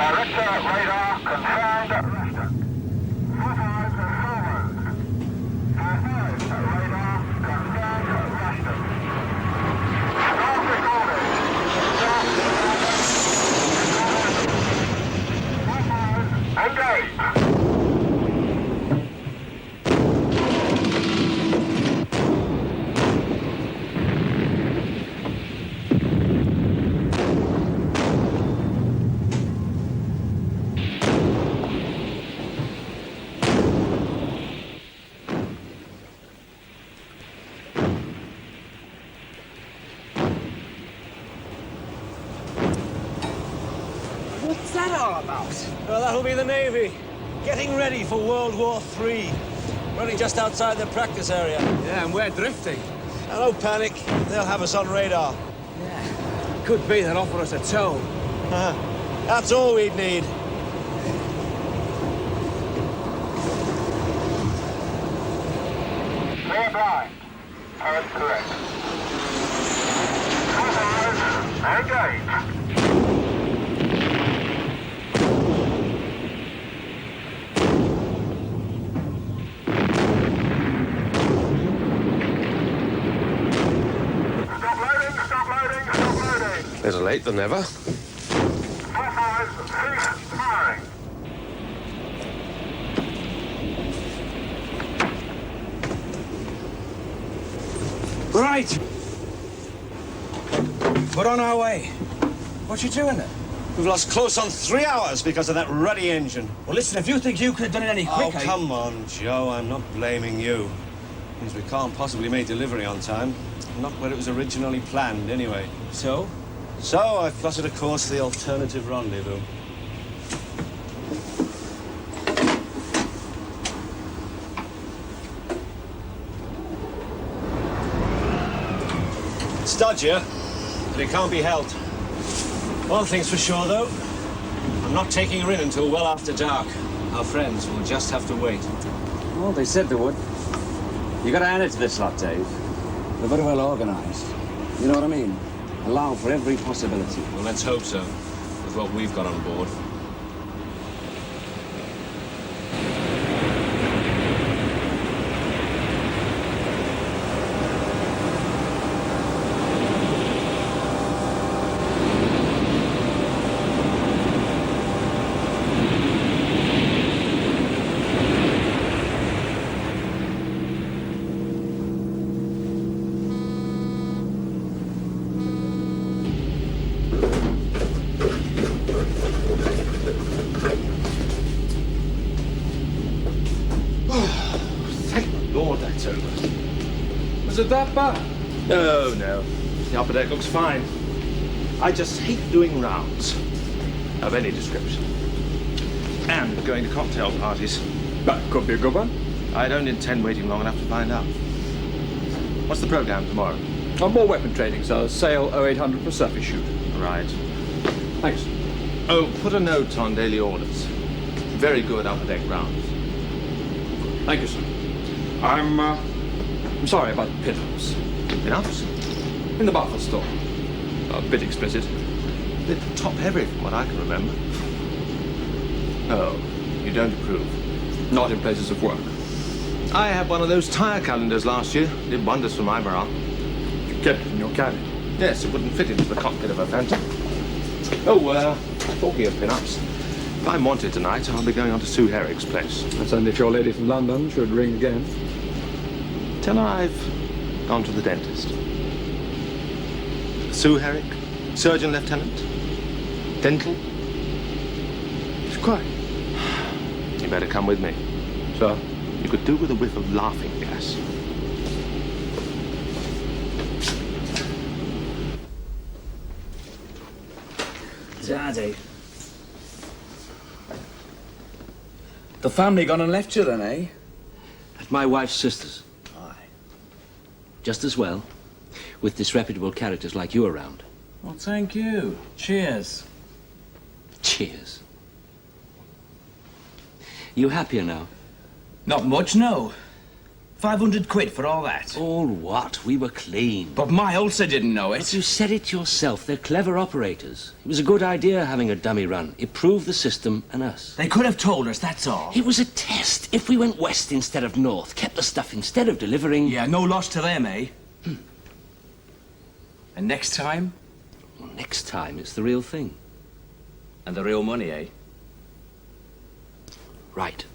Director radar confirmed Russian. 45 forward. 45 radar confirmed Russian. Start recording. Start recording. 45 engage. What's that all about? Well, that'll be the Navy. Getting ready for World War III. Running just outside the practice area. Yeah, and we're drifting. No panic. They'll have us on radar. Yeah. Could be they'll offer us a tow. That's all we'd need. Clear blind. Turret correct. 45 engage. Better late than never. 45 cease firing. Right. We're on our way. What you doing then? We've lost close on 3 hours because of that ruddy engine. Well, listen, if you think you could have done it any quicker... Oh, come on, Joe. I'm not blaming you. Means we can't possibly make delivery on time. Not where it was originally planned, anyway. So? So, I've plotted a course for the alternative rendezvous. It's dodgier, but it can't be helped. One thing's for sure, though. I'm not taking her in until well after dark. Our friends will just have to wait. Well, they said they would. You gotta hand it to this lot, Dave. They're very well organized. You know what I mean? Allow for every possibility. Well, let's hope so, with what we've got on board. Was it that bad? No. The upper deck looks fine. I just hate doing rounds of any description. And going to cocktail parties. That could be a good one. I don't intend waiting long enough to find out. What's the program tomorrow? More weapon training, sir. Sail 0800 for surface shoot. Right. Thanks. Oh, put a note on daily orders. Very good upper deck rounds. Thank you, sir. I'm sorry about the pin-ups. Pin-ups? In the buffer store. A bit explicit. A bit top-heavy from what I can remember. Oh, you don't approve? Not in places of work. I had one of those tire calendars last year. Did wonders for my morale. You kept it in your cabin. Yes, it wouldn't fit into the cockpit of a Phantom. Oh, talking of pin-ups, if I'm wanted tonight, I'll be going on to Sue Herrick's place. That's only if your lady from London should ring again. Tell her I've gone to the dentist. Sue Herrick, Surgeon Lieutenant, Dental. She's quiet. You better come with me. Sir? You could do with a whiff of laughing gas. Daddy. The family gone and left you then, eh? At my wife's sister's. Aye. Just as well, with disreputable characters like you around. Well, thank you. Cheers. Cheers. You happier now? Not much, no. 500 quid for all that. All what? We were clean. But my ulcer didn't know But it. you said it yourself. They're clever operators. It was a good idea having a dummy run. It proved the system and us. They could have told us, that's all. It was a test. If we went west instead of north, kept the stuff instead of delivering... Yeah, no loss to them, eh? And next time? Well, next time, it's the real thing. And the real money, eh? Right.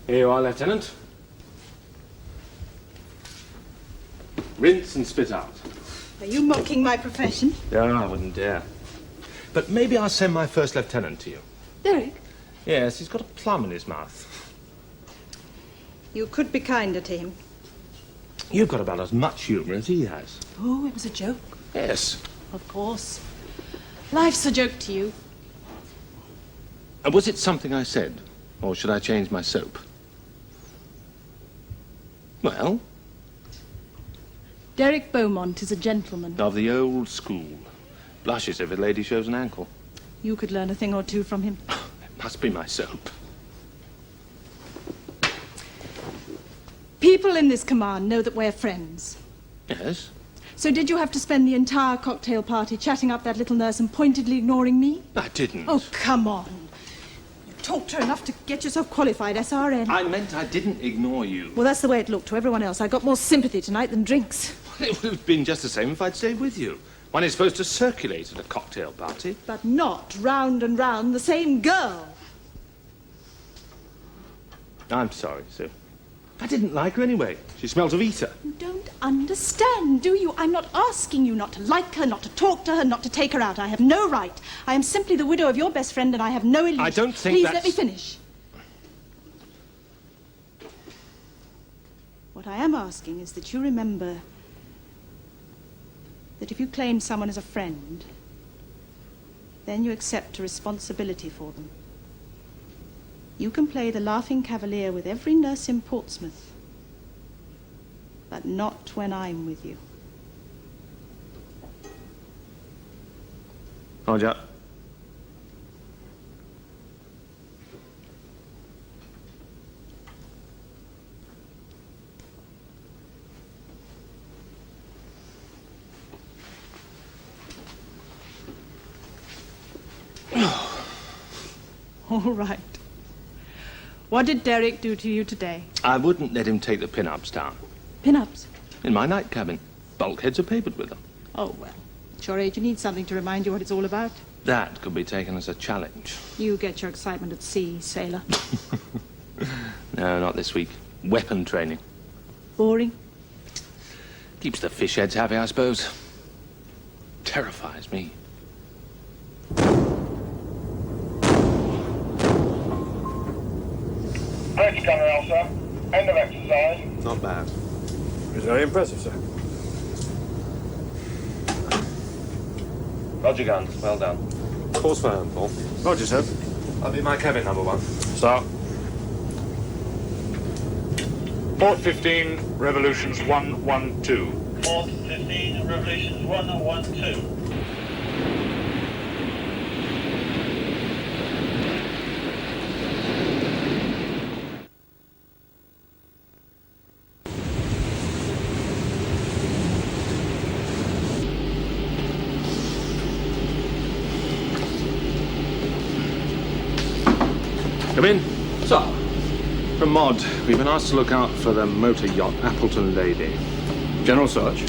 Here you are, Lieutenant. Rinse and spit out. Are you mocking my profession? Yeah, I wouldn't dare. But maybe I'll send my first lieutenant to you. Derek, Yes, he's got a plum in his mouth. you could be kinder to him. You've got about as much humour as he has. Oh, it was a joke. Yes. Of course. Life's a joke to you. And was it something I said? Or should I change my soap? Well, Derek Beaumont is a gentleman. of the old school. Blushes if a lady shows an ankle. You could learn a thing or two from him. It must be my soap. People in this command know that we're friends. Yes? So did you have to spend the entire cocktail party chatting up that little nurse and pointedly ignoring me? I didn't. Oh, come on. You talked to her enough to get yourself qualified, SRN. I meant I didn't ignore you. Well, that's the way it looked to everyone else. I got more sympathy tonight than drinks. It would have been just the same if I'd stayed with you. One is supposed to circulate at a cocktail party. But not round and round the same girl. I'm sorry, Sue. I didn't like her anyway. She smelt of ether. You don't understand, do you? I'm not asking you not to like her, not to talk to her, not to take her out. I have no right. I am simply the widow of your best friend, and I have no allegiance. I don't think Please that's... let me finish. What I am asking is that you remember that if you claim someone as a friend, then you accept a responsibility for them. You can play the laughing cavalier with every nurse in Portsmouth, but not when I'm with you. Roger. All right. What did Derek do to you today? I wouldn't let him take the pin-ups down. Pin-ups? In my night cabin. Bulkheads are papered with them. Oh, well. At your age, you need something to remind you what it's all about. That could be taken as a challenge. You get your excitement at sea, sailor. No, not this week. Weapon training. Boring? Keeps the fish heads happy, I suppose. Terrifies me. Bridge gunner, Elsa. End of exercise. Not bad. It's very impressive, sir. Roger guns, well done. Pause for home, Paul. Roger, sir. I'll be in my cabin, number one. Sir. Port 15, revolutions 112. Port 15, revolutions 112. Come in. Sir. From Mod, we've been asked to look out for the motor yacht Appleton Lady. General search.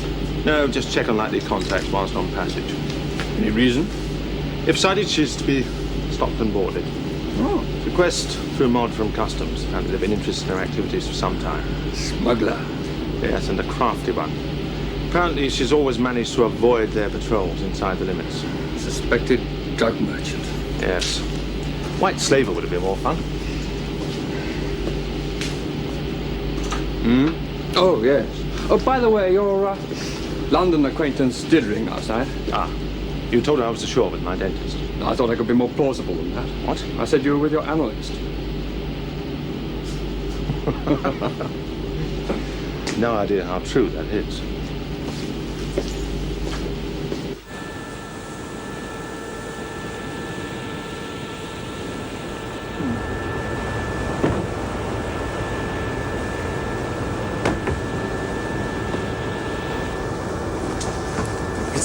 No, just check on likely contacts whilst on passage. Any reason? If sighted, she's to be stopped and boarded. Oh. Request through Mod from Customs. Apparently they've been interested in her activities for some time. Smuggler. Yes, and a crafty one. Apparently she's always managed to avoid their patrols inside the limits. Suspected drug merchant. Yes. White slaver would have been more fun. Oh, yes. Oh, by the way, your London acquaintance did ring last night. Ah, you told her I was ashore with my dentist. I thought I could be more plausible than that. What? I said you were with your analyst. No idea how true that is.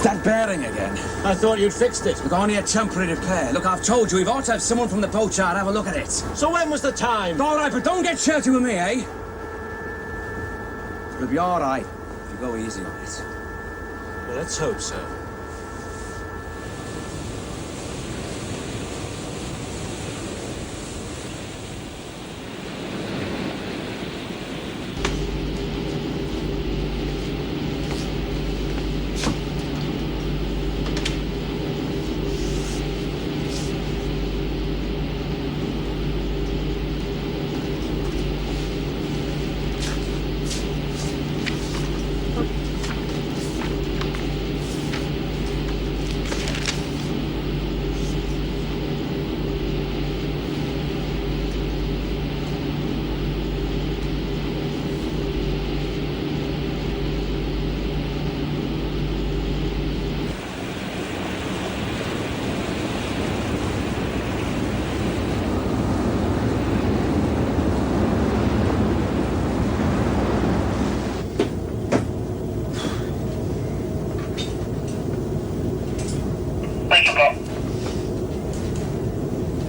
It's that bearing again. I thought you'd fixed it. Look, only a temporary repair. Look, I've told you, we've ought to have someone from the boat yard have a look at it. So when was the time? All right, but don't get shirty with me, eh? It'll be all right if you go easy on it. Well, let's hope so.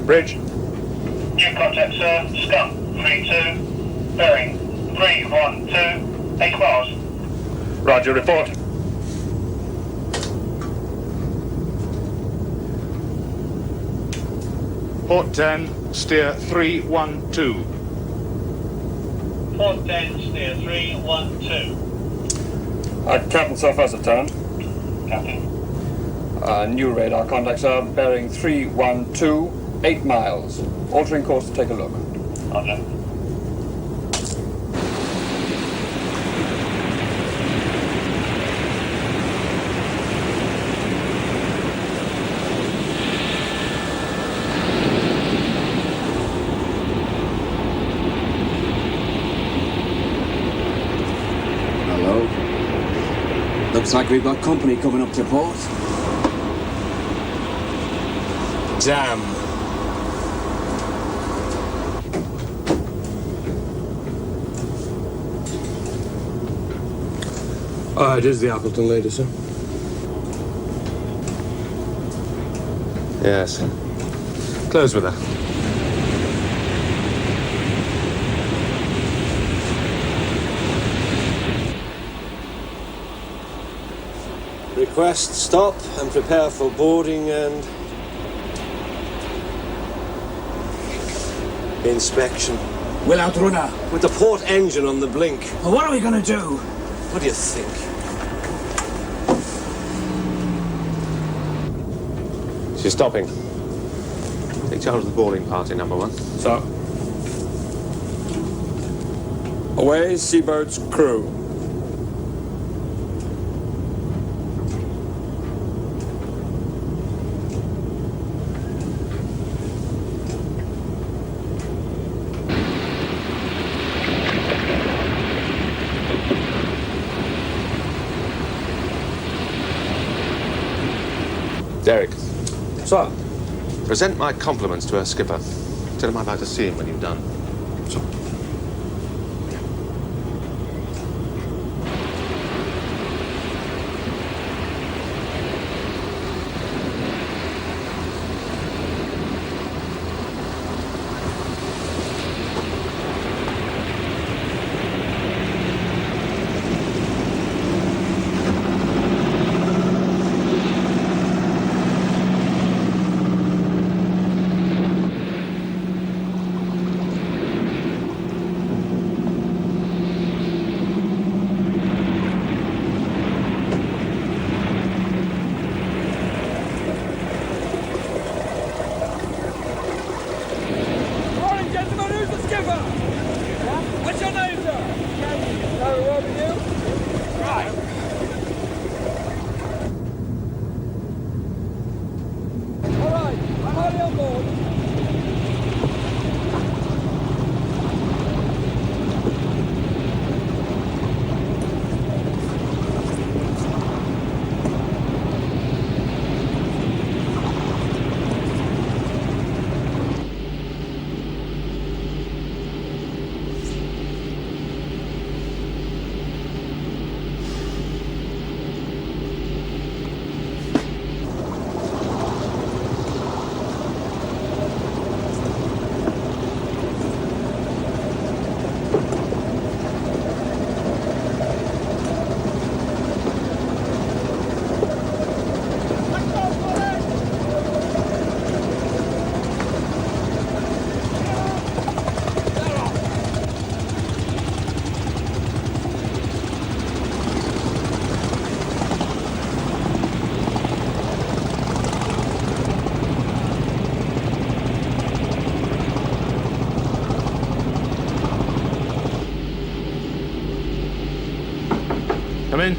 Bridge. New contact, sir. Scum 32. Bearing 312. 8 miles. Roger, report. Port 10, steer 312. Port 10, steer 312. Captain so far as a turn. Captain. New radar contacts are bearing 312, 8 miles. Altering course to take a look. Roger. Hello. Looks like we've got company coming up to port. Damn. It is the Appleton lady, sir. Yes. Close with her. Request stop and prepare for boarding and inspection. We'll outrun her. With the port engine on the blink. Well, what are we going to do? What do you think? She's stopping. Take charge of the boarding party, number 1. So. Away, Seaboat's crew. Derek, Sir. present my compliments to her skipper. Tell him I'd like to see him when you've done. Come in.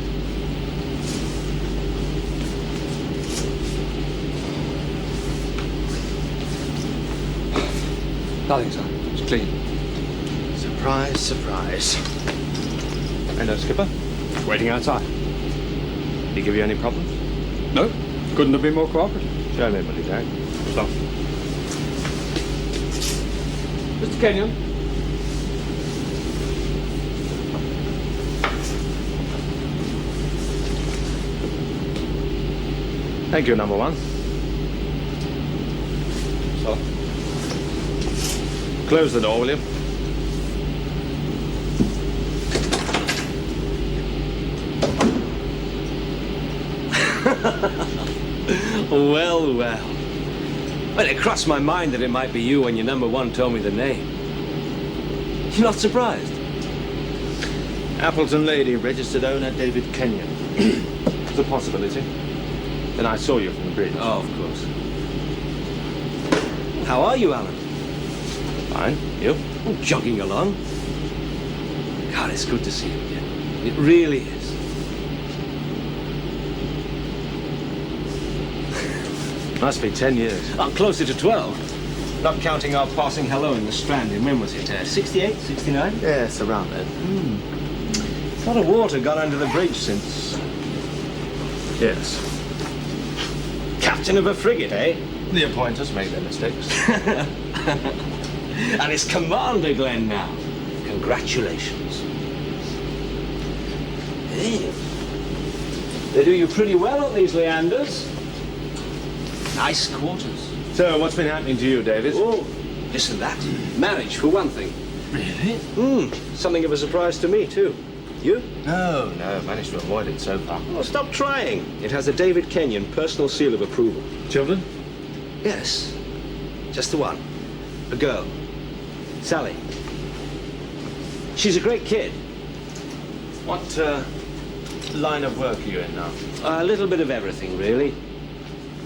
Nothing, sir. It's clean. Surprise, surprise. And skipper? Waiting outside. Did he give you any problems? No, couldn't have been more cooperative. Show me, will you, Jack? Stop. Mr. Kenyon. Thank you, number one. So, Close the door, will you? Well, well. Well, it crossed my mind that it might be you when your number one told me the name. You're not surprised? Appleton Lady, registered owner David Kenyon. It's a possibility. Then I saw you from the bridge. Oh, of course. How are you, Alan? Fine. You? Oh, jogging along. God, it's good to see you again. It really is. Must be 10 years. I'm closer to 12. Not counting our passing hello in the Strand in, when was it? 68, 69? Yes, around then. A lot of water gone under the bridge since. Yes. Captain of a frigate, eh? The appointers make their mistakes. And it's Commander Glenn now. Congratulations. Hey. They do you pretty well at these Leanders. Nice quarters. So, what's been happening to you, David? Oh, this and that. Marriage, for one thing. Really? Something of a surprise to me, too. You? No, managed to avoid it so far. Oh, stop trying. It has a David Kenyon personal seal of approval. Children? Yes. Just the one. A girl. Sally. She's a great kid. What, line of work are you in now? A little bit of everything, really.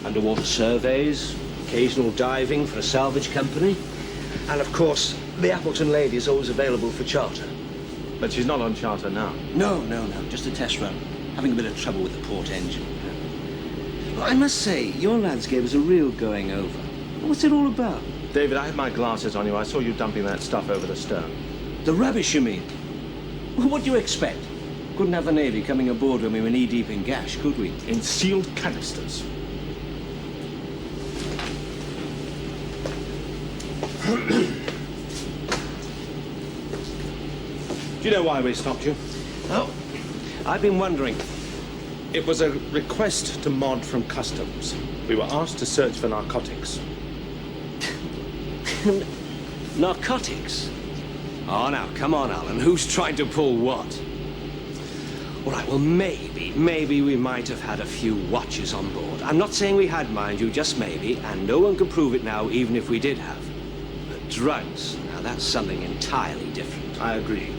Underwater surveys, occasional diving for a salvage company. And, of course, the Appleton Lady is always available for charter. But she's not on charter now. No. Just a test run. Having a bit of trouble with the port engine. Well, I must say, your lads gave us a real going over. What's it all about? David, I had my glasses on you. I saw you dumping that stuff over the stern. The rubbish, you mean? Well, what do you expect? Couldn't have the Navy coming aboard when we were knee-deep in gash, could we? In sealed canisters. Do you know why we stopped you? Oh, I've been wondering. It was a request to mod from customs. We were asked to search for narcotics. Narcotics? Oh, now, come on, Alan. Who's trying to pull what? All right, well, maybe we might have had a few watches on board. I'm not saying we had, mind you, just maybe, and no one can prove it now, even if we did have. But drugs, now that's something entirely different. I agree.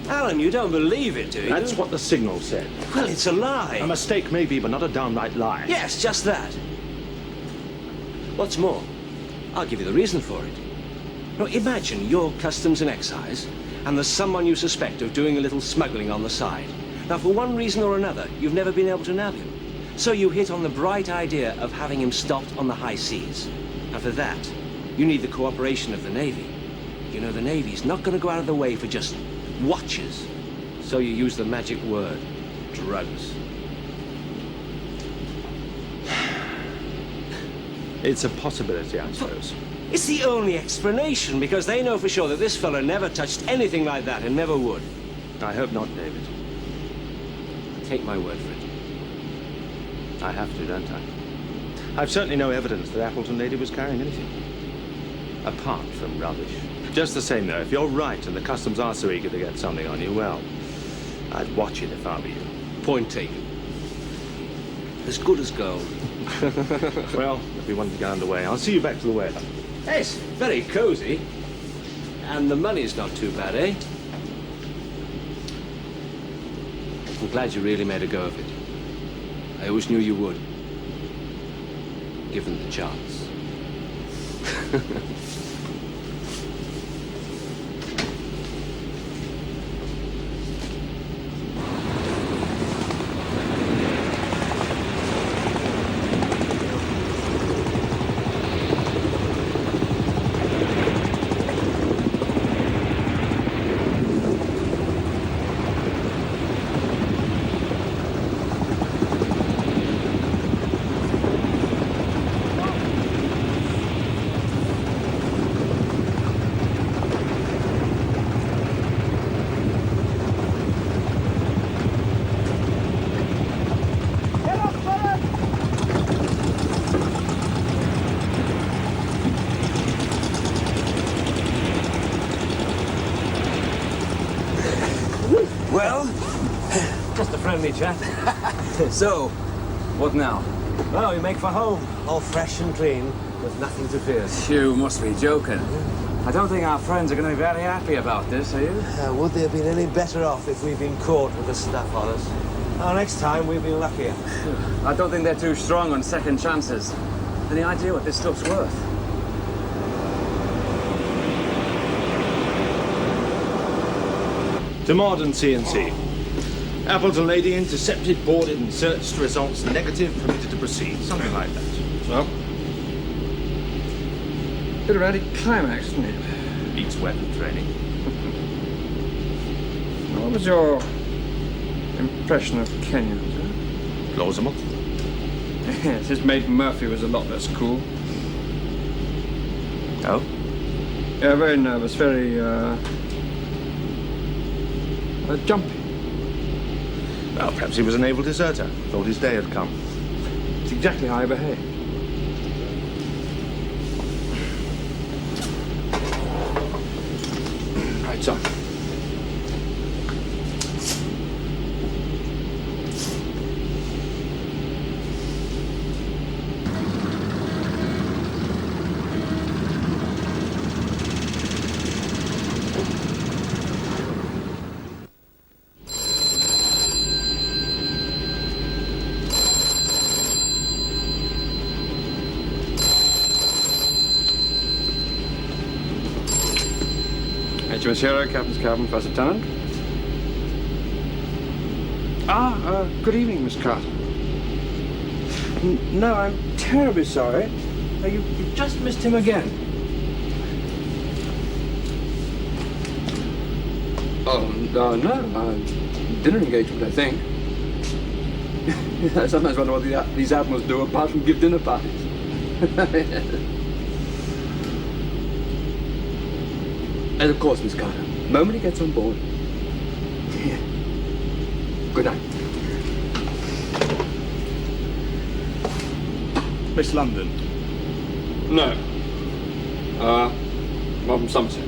Alan, you don't believe it, do you? That's what the signal said. Well, it's a lie. A mistake maybe, but not a downright lie. Yes, just that. What's more, I'll give you the reason for it. Now, imagine you're customs and excise, and there's someone you suspect of doing a little smuggling on the side. Now, for one reason or another, you've never been able to nab him. So you hit on the bright idea of having him stopped on the high seas. And for that, you need the cooperation of the Navy. You know, the Navy's not going to go out of the way for just watches. So you use the magic word, drugs. It's a possibility, I suppose. It's the only explanation, because they know for sure that this fella never touched anything like that and never would. I hope not, David. Take my word for it. I have to, don't I? I've certainly no evidence that Appleton Lady was carrying anything. Apart from rubbish. Just the same, though, if you're right and the customs are so eager to get something on you, well, I'd watch it if I were you. Point taken. As good as gold. Well, if we want to get underway, I'll see you back to the whaler. Yes, very cozy. And the money's not too bad, eh? I'm glad you really made a go of it. I always knew you would. Given the chance. friendly chap. So, what now? Well, we make for home, all fresh and clean, with nothing to fear. You must be joking. I don't think our friends are going to be very happy about this, are you? Would they have been any better off if we'd been caught with the stuff on us? Oh, next time we'll be luckier. I don't think they're too strong on second chances. Any idea what this stuff's worth? To modern CNC. Appleton lady intercepted, boarded and searched. Results negative, permitted to proceed. Something like that. So? Bit of anti-climax, isn't it? Beats weapon training. What was your impression of Kenyans, huh? Plausible. Yes, his mate Murphy was a lot less cool. Oh? Yeah, very nervous, very, jumpy. Well, perhaps he was a naval deserter. Thought his day had come. It's exactly how he behaved. Right, so. HMS Hero, Captain's Cabin, First Lieutenant. Good evening, Miss Carter. No, I'm terribly sorry. You just missed him again. No, dinner engagement, I think. I sometimes wonder what these admirals do apart from give dinner parties. And of course, Miss Carter, the moment he gets on board. Good night. Miss London. No. One from Somerset.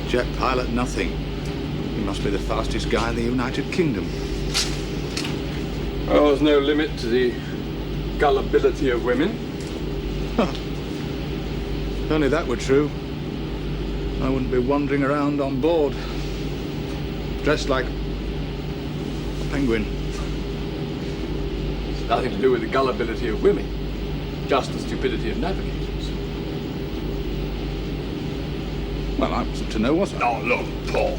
Jet pilot, nothing. He must be the fastest guy in the United Kingdom. Well, there's no limit to the gullibility of women. If only that were true, I wouldn't be wandering around on board, dressed like a penguin. It's nothing to do with the gullibility of women, just the stupidity of navigators. Well, I wasn't to know, was I? Oh, look, Paul.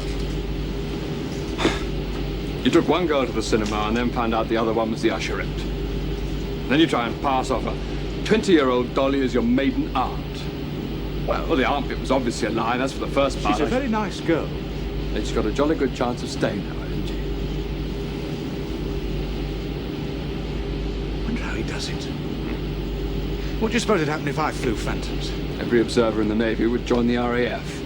You took one girl to the cinema and then found out the other one was the usherette. Then you try and pass off a 20-year-old dolly as your maiden aunt. Well, the armpit was obviously a lie, that's for the first part. She's a very nice girl. Then she's got a jolly good chance of staying now, hasn't she? Wonder how he does it. What do you suppose would happen if I flew Phantoms? Every observer in the Navy would join the RAF.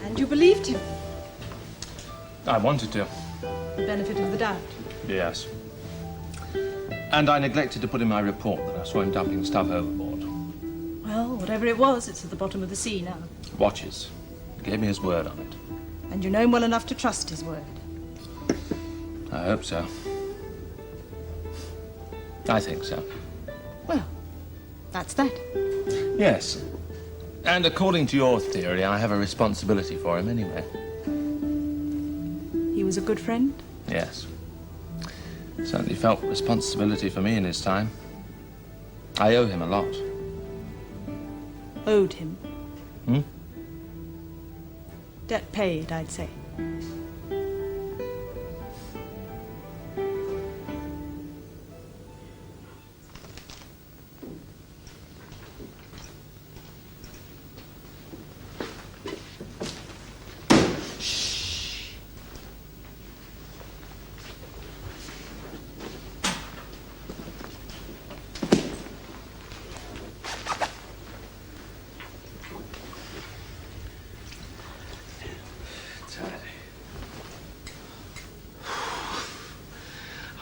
And you believed him? I wanted to. The benefit of the doubt. Yes. And I neglected to put in my report that I saw him dumping stuff overboard. Well, whatever it was, it's at the bottom of the sea now. Watches. He gave me his word on it. And you know him well enough to trust his word. I hope so. I think so. Well, that's that. Yes. And according to your theory, I have a responsibility for him anyway. He was a good friend? Yes. Certainly felt responsibility for me in his time. I owe him a lot. Owed him. Hmm? Debt paid, I'd say.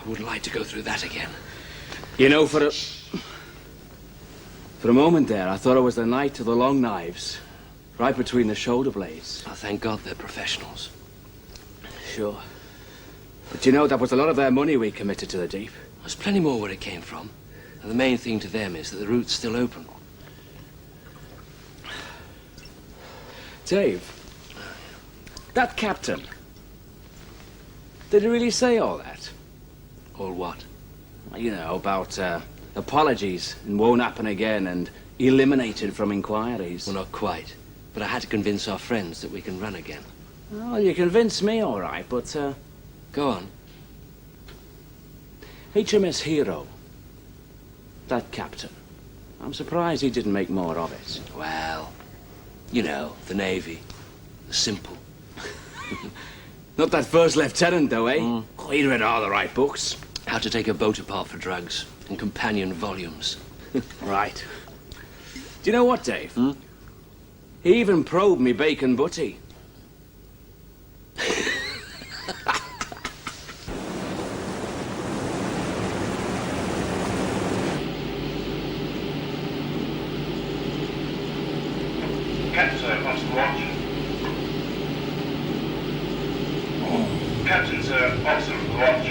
wouldn't like to go through that again. You know, for a moment there, I thought it was the night of the long knives, right between the shoulder blades. Oh, thank God they're professionals. Sure. But you know, that was a lot of their money we committed to the deep. There's plenty more where it came from. And the main thing to them is that the route's still open. Dave, that captain, did he really say all that? All what? You know, about apologies and won't happen again and eliminated from inquiries. Well, not quite. But I had to convince our friends that we can run again. Well, you convinced me, all right, but Go on. HMS Hero, that captain, I'm surprised he didn't make more of it. Well, you know, the Navy. The simple. Not that first lieutenant, though, eh? Oh, he read all the right books. How to take a boat apart for drugs and companion volumes. Right. Do you know what, Dave? He even probed me bacon butty. Captain, sir, wants to watch. Captain, sir, officer of the watch.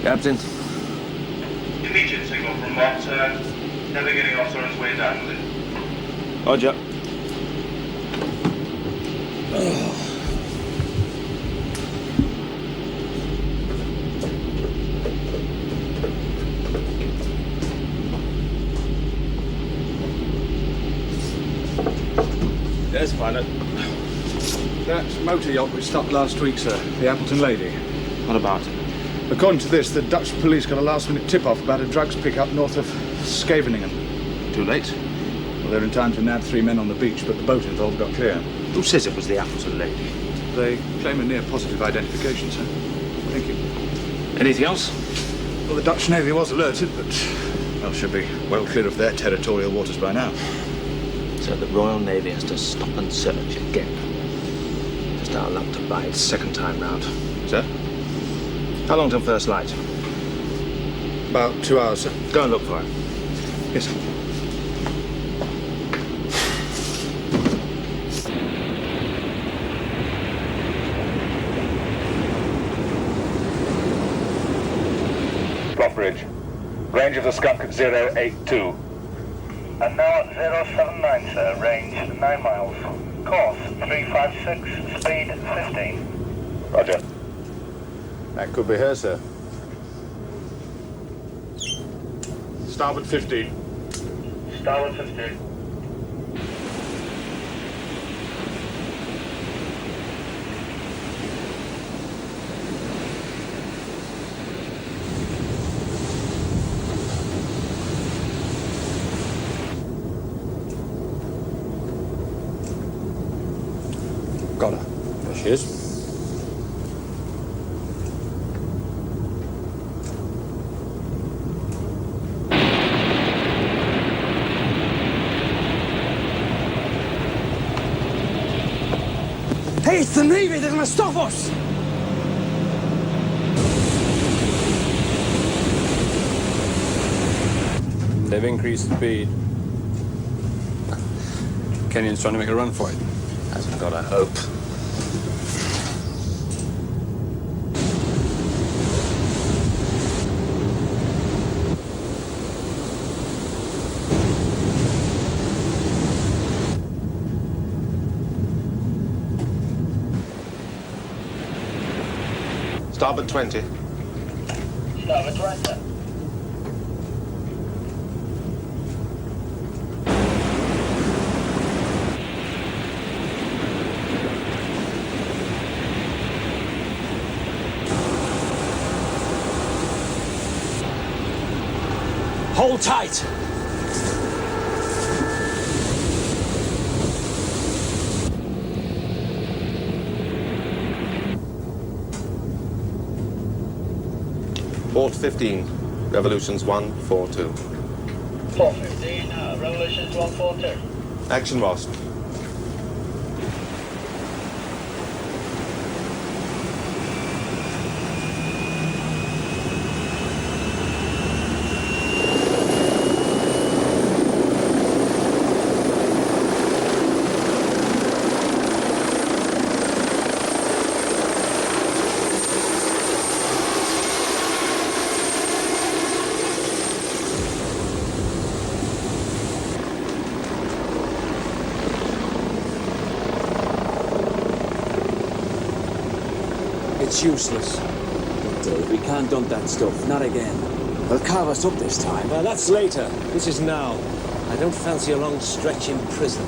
Captain. Immediate signal from watch, sir. Navigating officer on his way down with it. Roger. Yes, pilot. That motor yacht we stopped last week, sir. The Appleton Lady. What about it? According to this, the Dutch police got a last-minute tip-off about a drugs pick-up north of Scheveningen. Too late. Well, they're in time to nab 3 men on the beach, but the boat involved got clear. Who says it was the Appleton Lady? They claim a near-positive identification, sir. Thank you. Anything else? Well, the Dutch Navy was alerted, but well, should be well clear of their territorial waters by now. So the Royal Navy has to stop and search again. Just our luck to bite second time round. Sir? How long till first light? About 2 hours, sir. Go and look for it. Yes, sir. Bridge. Range of the skunk at 082. And now at 079, sir. Range 9 miles. Course 356, speed 15. Roger. That could be her, sir. Starboard 15. Starboard 15. Got her. There she is. Hey, it's the Navy! They're gonna stop us! They've increased speed. Kenyon's trying to make a run for it. Hasn't got a hope. Starboard 20. Starboard 20. Hold tight! Port 15. Revolutions 142. 415, Revolutions 142. Action, Ross. It's useless. Look, Dave, we can't dump that stuff. Not again. They'll carve us up this time. That's later. This is now. I don't fancy a long stretch in prison.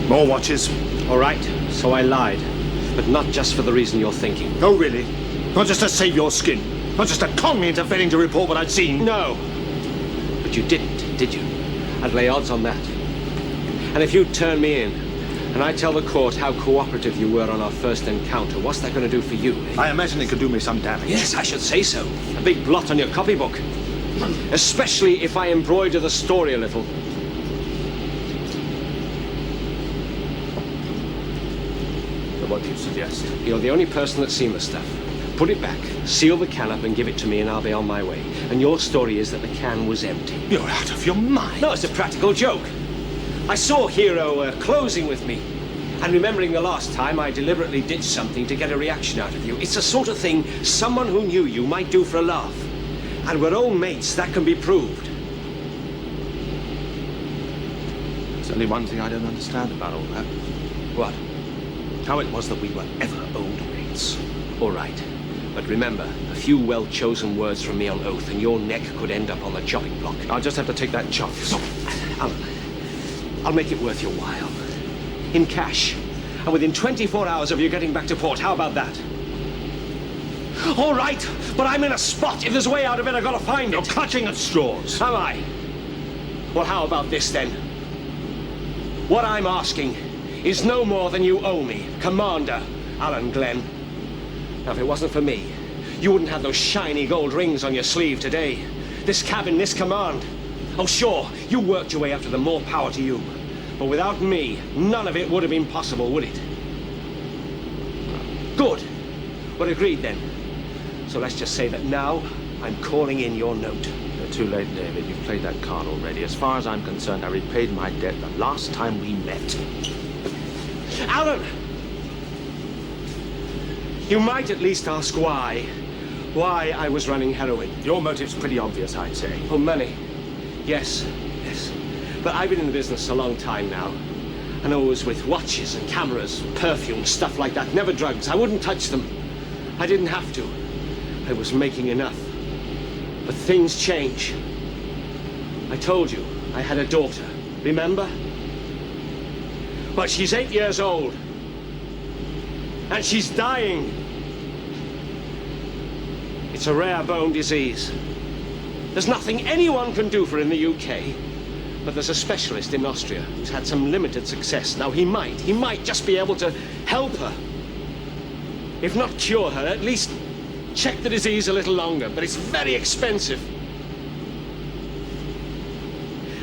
More watches. All right, so I lied. But not just for the reason you're thinking. Oh, really? Not just to save your skin? Not just to con me into failing to report what I'd seen? No. But you didn't, did you? I'd lay odds on that. And if you turn me in, and I tell the court how cooperative you were on our first encounter, what's that going to do for you, eh? I imagine it could do me some damage. Yes, I should say so. A big blot on your copybook. Especially if I embroider the story a little. So what do you suggest? You're the only person that's seen the stuff. Put it back, seal the can up and give it to me and I'll be on my way. And your story is that the can was empty. You're out of your mind. No, it's a practical joke. I saw Hero closing with me. And remembering the last time, I deliberately did something to get a reaction out of you. It's the sort of thing someone who knew you might do for a laugh. And we're old mates, that can be proved. There's only one thing I don't understand about all that. What? How it was that we were ever old mates. All right. But remember, a few well-chosen words from me on oath and your neck could end up on the chopping block. I'll just have to take that chop. So, I'll make it worth your while. In cash. And within 24 hours of you getting back to port. How about that? All right, but I'm in a spot. If there's a way out of it, I've got to find it. You're clutching at straws. Am I? Well, how about this, then? What I'm asking is no more than you owe me, Commander Alan Glenn. Now, if it wasn't for me, you wouldn't have those shiny gold rings on your sleeve today. This cabin, this command. Oh, sure, you worked your way up to them, more power to you. But without me, none of it would have been possible, would it? Good. We're agreed then. So let's just say that now I'm calling in your note. You're too late, David. You've played that card already. As far as I'm concerned, I repaid my debt the last time we met. Alan! You might at least ask why. Why I was running heroin. Your motive's pretty obvious, I'd say. Oh, money. Yes, yes. But I've been in the business a long time now. And always with watches and cameras, perfume, stuff like that. Never drugs. I wouldn't touch them. I didn't have to. I was making enough. But things change. I told you I had a daughter. Remember? Well, she's 8 years old. And she's dying. It's a rare bone disease. There's nothing anyone can do for her in the UK. But there's a specialist in Austria who's had some limited success. Now, he might just be able to help her. If not cure her, at least check the disease a little longer. But it's very expensive.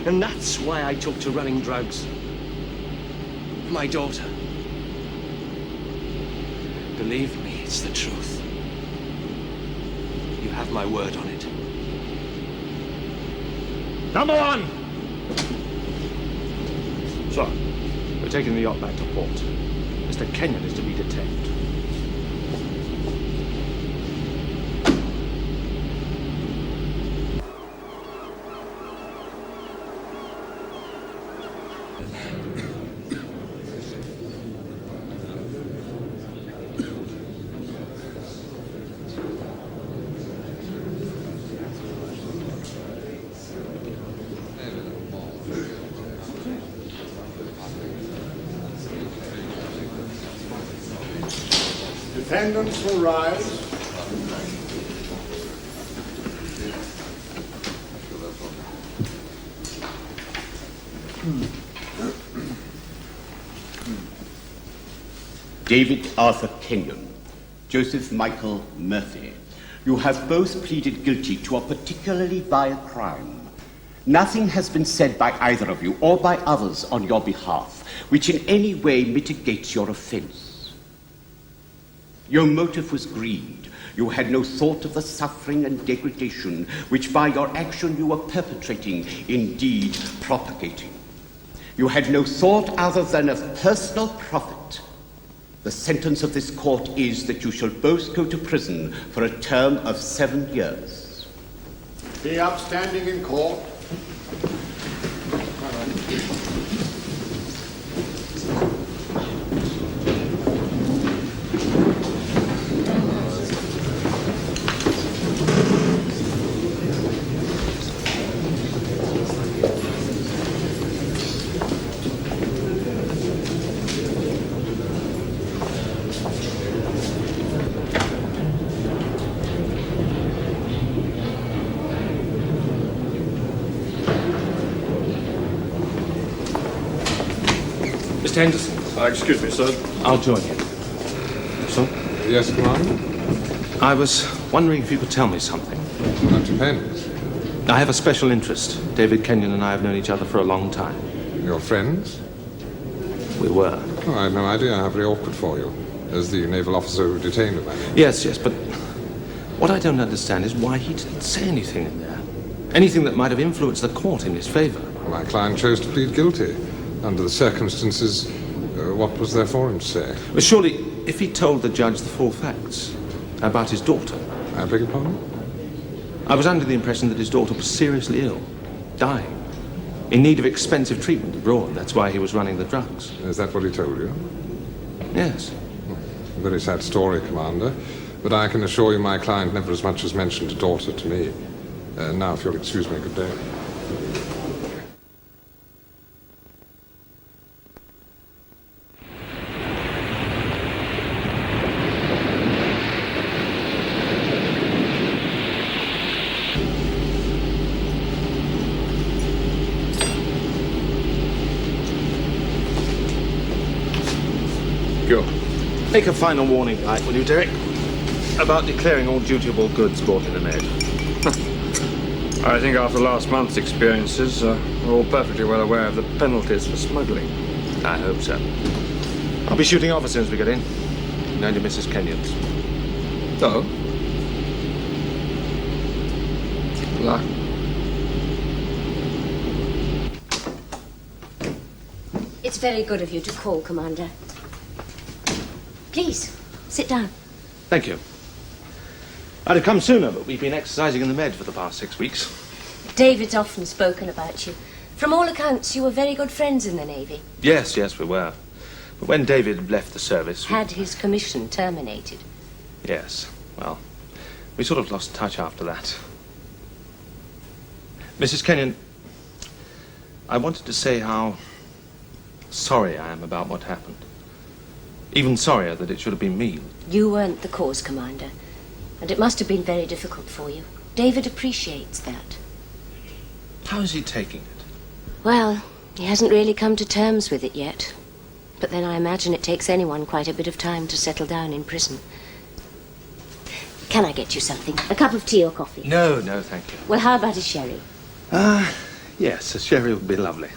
And that's why I took to running drugs. My daughter. Believe me, it's the truth. You have my word on it. Number one! So, we're taking the yacht back to port. Mr. Kenyon is to be detained. Defendants will rise. David Arthur Kenyon, Joseph Michael Murphy, you have both pleaded guilty to a particularly vile crime. Nothing has been said by either of you or by others on your behalf which in any way mitigates your offense. Your motive was greed. You had no thought of the suffering and degradation which by your action you were perpetrating, indeed propagating. You had no thought other than of personal profit. The sentence of this court is that you shall both go to prison for a term of 7 years. Be upstanding in court. Mr. Henderson. Excuse me, sir. I'll join you. So? Yes, Commander? I was wondering if you could tell me something. That depends. I have a special interest. David Kenyon and I have known each other for a long time. You're friends? We were. Oh, I had no idea. How very awkward for you. As the naval officer who detained the man. Yes, but what I don't understand is why he didn't say anything in there. Anything that might have influenced the court in his favor. My client chose to plead guilty. Under the circumstances, what was there for him to say? Well, surely, if he told the judge the full facts about his daughter. I beg your pardon? I was under the impression that his daughter was seriously ill, dying, in need of expensive treatment abroad. That's why he was running the drugs. Is that what he told you? Yes. A very sad story, Commander. But I can assure you my client never as much as mentioned a daughter to me. Now, if you'll excuse me, good day. Go. Make a final warning light, will you, Derek? About declaring all dutiable goods bought in the Med. I think after last month's experiences, we're all perfectly well aware of the penalties for smuggling. I hope so. I'll be shooting off as soon as we get in. Going to Mrs. Kenyon's. Oh? Luck. It's very good of you to call, Commander. Please, sit down. Thank you. I'd have come sooner, but we've been exercising in the Med for the past 6 weeks. David's often spoken about you. From all accounts, you were very good friends in the Navy. Yes, we were. But when David left the service... Had his commission terminated. Yes, well, we sort of lost touch after that. Mrs. Kenyon, I wanted to say how sorry I am about what happened. Even sorrier that it should have been me. You weren't the cause, Commander. And it must have been very difficult for you. David appreciates that. How is he taking it? Well, he hasn't really come to terms with it yet. But then I imagine it takes anyone quite a bit of time to settle down in prison. Can I get you something? A cup of tea or coffee? No, thank you. Well, how about a sherry? Yes, a sherry would be lovely.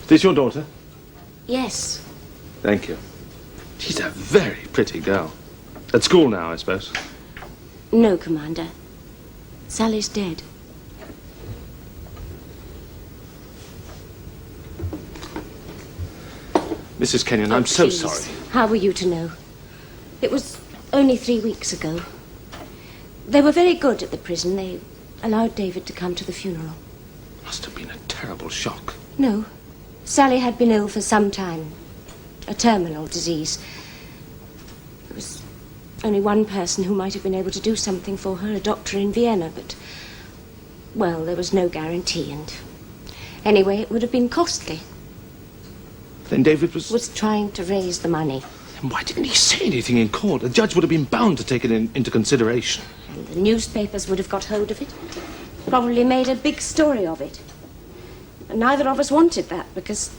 Is this your daughter? Yes. Thank you. She's a very pretty girl. At school now, I suppose. No, Commander. Sally's dead. Mrs. Kenyon, I'm so sorry. How were you to know? It was only 3 weeks ago. They were very good at the prison. They allowed David to come to the funeral. Must have been a terrible shock. No. Sally had been ill for some time. A terminal disease. There was only one person who might have been able to do something for her, a doctor in Vienna, but... well, there was no guarantee, and... anyway, it would have been costly. Then David was trying to raise the money. And why didn't he say anything in court? The judge would have been bound to take it into consideration. And the newspapers would have got hold of it. Probably made a big story of it. And neither of us wanted that, because...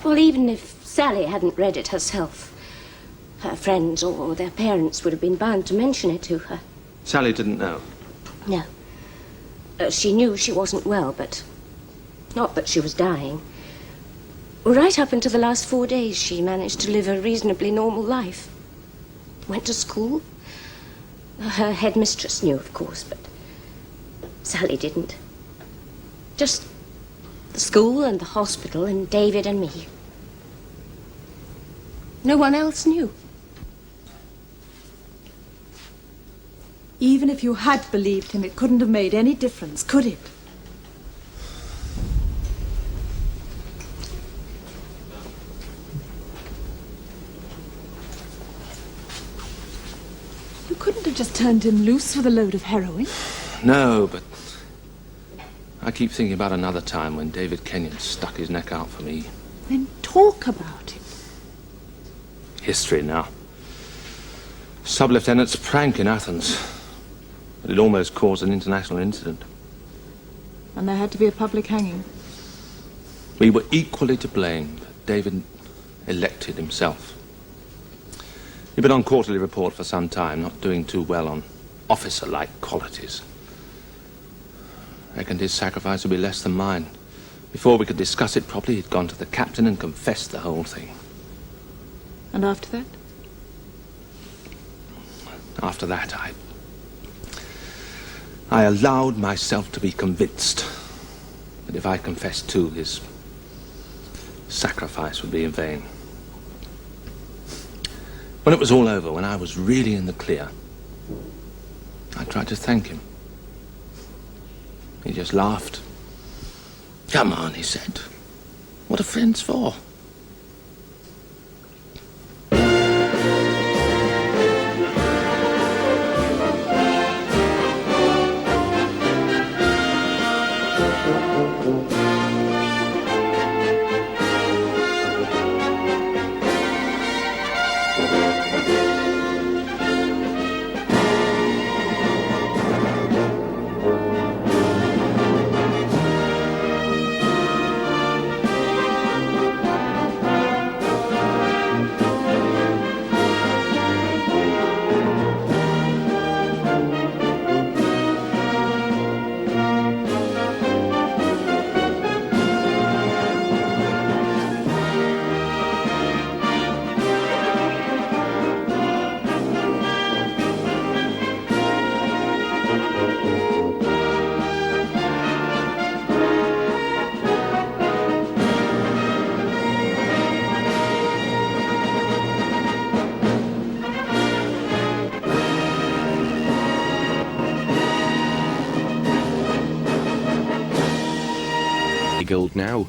well, even if Sally hadn't read it herself, her friends or their parents would have been bound to mention it to her. Sally didn't know? No. She knew she wasn't well, but not that she was dying. Right up until the last 4 days, she managed to live a reasonably normal life. Went to school. Her headmistress knew, of course, but Sally didn't. Just the school and the hospital and David and me. No one else knew. Even if you had believed him, it couldn't have made any difference, could it? You couldn't have just turned him loose with a load of heroin. No, but I keep thinking about another time when David Kenyon stuck his neck out for me. Then talk about it. History now. Sub-Lieutenant's prank in Athens. But it almost caused an international incident. And there had to be a public hanging. We were equally to blame, but David elected himself. He'd been on quarterly report for some time, not doing too well on officer-like qualities. Reckoned his sacrifice would be less than mine. Before we could discuss it properly, he'd gone to the captain and confessed the whole thing. And after that? After that, I allowed myself to be convinced that if I confessed too, his sacrifice would be in vain. When it was all over, when I was really in the clear, I tried to thank him. He just laughed. Come on, he said. What are friends for? Guild now.